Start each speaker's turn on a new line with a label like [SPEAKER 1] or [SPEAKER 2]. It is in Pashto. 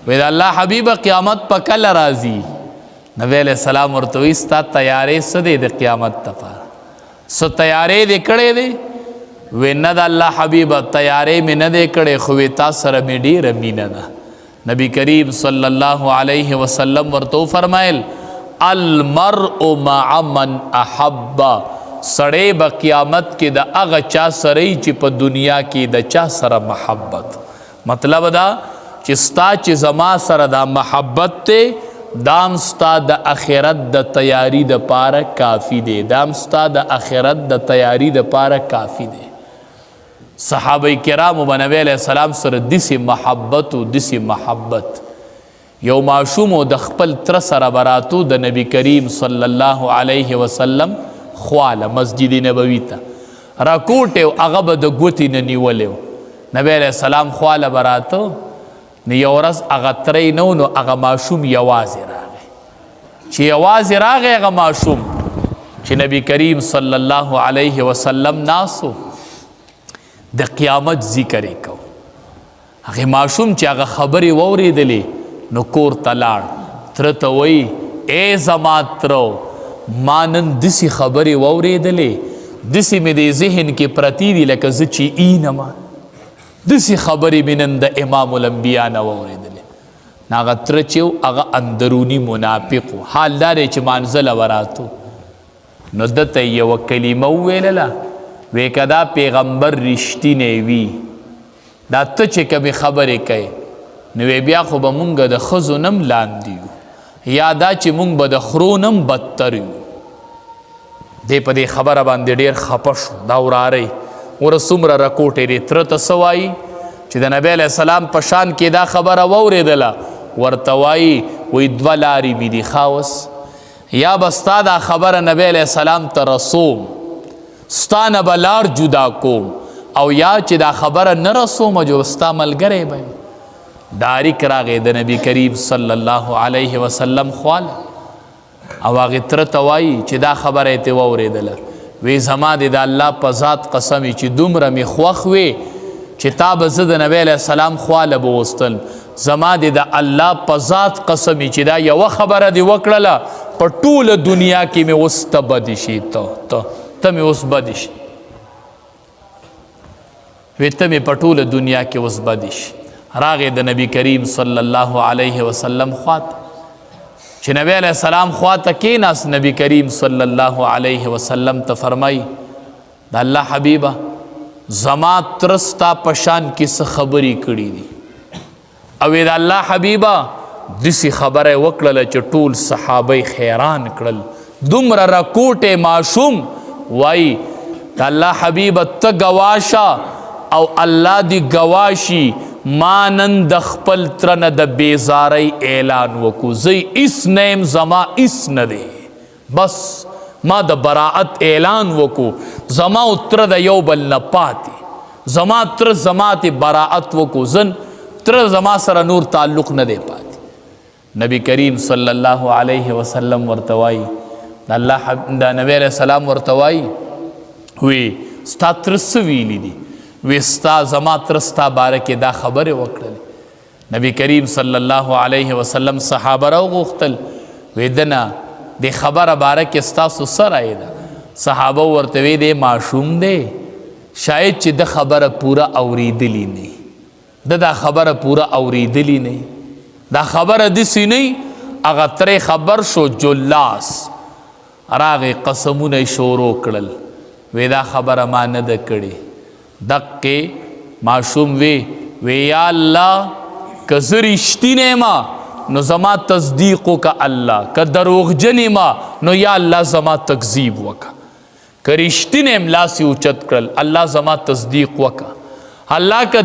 [SPEAKER 1] وی دا اللہ حبیب قیامت پا کل رازی؟ نبی علیہ السلام ورطوی ستا تیارے سدے دے قیامت تپا سو تیارے دے کڑے دے وی ند اللہ حبیب تیارے میں ندے کڑے خوی تا سر میں ڈیر مینہ دا نبی کریم صلی اللہ علیہ وسلم ورطو فرمائل المرء مع من احبا سڑے با قیامت کی دا اغا چا سرئی چی پا دنیا کی دا چا سر محبت مطلب دا چی ستا چی زما سر دا محبت تے دام ستا دا اخیرت دا تیاری دا پارا کافی دے دام ستا دا اخیرت دا تیاری دا پارا کافی دے صحابہ کرام و نبی علیہ السلام سر دسی محبت و دسی محبت یو معشوم و دخپل تر سر براتو دا نبی کریم صلی اللہ علیہ وسلم خوالا مسجد نبوی تا راکوٹے و اغب دا گوتی ننیولیو نبی علیہ السلام خوالا براتو نیورز اغا ترینو نو اغا معشوم یوازی راگے چی یوازی راگے اغا معشوم چی نبی کریم صلی اللہ علیہ وسلم ناسو دا قیامت ذکرے کو اغا معشوم چی اغا خبری ووری دلی نو کور تلاڑ ترتوئی اے زمات ترو مانن دسی خبری ووری دلی دسی میں دے ذہن کی پرتی دی لکا زچی اینما دسی خبری منن دا امام الانبیاء نووری دلی ناغا ترچیو اغا اندرونی منافقو حال دارے چی مانزل وراتو نو دتا یو کلمہ ویللا وی کدا پیغمبر رشتی نیوی دا تچے کمی خبری کئے نوی بیا خو با مونگا دا خزونم لاندیو یا دا چی مونگ با دا خرونم بدتریو دے پا دے خبر باندے دیر خپشو داورا رئی ورسومر رکوٹے دی ترت سوائی چی دا نبی علیہ السلام پشان کی دا خبر ووری دلا ورتوائی وی دولاری بی دی خواس یا بستا دا خبر نبی علیہ السلام ترسوم ستا نبلار جدا کوم او یا چی دا خبر نرسوم جو ستا ملگرے بھائی داری کراغے دا نبی کریم صلی اللہ علیہ وسلم خوالا او آغی ترتوائی چی دا خبر ایتی ووری دلا وی زما دی دا اللہ پا ذات قسمی چی دومره می خوخ وی چی تا بزد نبی علیہ السلام خوال بوستل زما دی دا اللہ پا ذات قسمی چی دا یو خبر دی وکڑلا پا طول دنیا کی می وست بدشی تا می وست بدشی وی تا می پا طول دنیا کی وست بدشی راغ دا نبی کریم صلی اللہ علیہ وسلم خوات چی نبی علیہ السلام خواتا کیناس نبی کریم صلی اللہ علیہ وسلم تا فرمائی دا اللہ حبیبہ زما ترستا پشان کس خبری کری دی اوی دا اللہ حبیبہ دسی خبر وکلل چی طول صحابہ خیران کرل دمر رکوٹ معشوم وائی دا اللہ حبیبہ تا گواشا او اللہ دی گواشی مانند خپل ترن د بیزاری اعلان وکو زی اس نیم زما اس ندے بس ما د براعت اعلان وکو زما اتر د یو بل نپاتی زما تر زما تی براعت وکو زن تر زما سر نور تعلق ندے پاتی نبی کریم صلی اللہ علیہ وسلم ورتوائی دا نبی علیہ السلام ورتوائی ہوئی ستا ترس ویلی دی وستا زما ترستا بارک دا خبر وکړل نبی کریم صلی اللہ علیہ وسلم صحابہ رو غختل ویدنا دے خبر بارک استاسو سر آئی دا صحابہ ورتوی دے معشوم دے شاید چی دا خبر پورا اوریدلی نہیں دا خبر پورا اوریدلی نہیں دا خبر دسی نہیں اغتر خبر شو جلاس راغ قسمون شورو کڑل ویدا خبر ما ند کڑی دقے معشوم وی یا اللہ که زرشتی نیما نو زما تصدیقو کا اللہ که دروغ جنی ما نو یا اللہ زما تکذیب وکا که رشتی نیم لاسی اوچت کرل اللہ زما تصدیق وکا اللہ کا